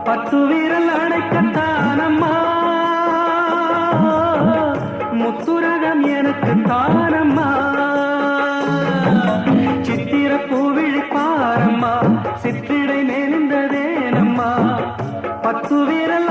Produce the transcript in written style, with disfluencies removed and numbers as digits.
பத்து வீரல் அடைக்கத்தானம்மா முத்துரகம் எனக்கு தானம்மா சித்திர பூவிழி பாரம்மா சித்திடை மேலிந்ததேனம்மா பத்து வீரல்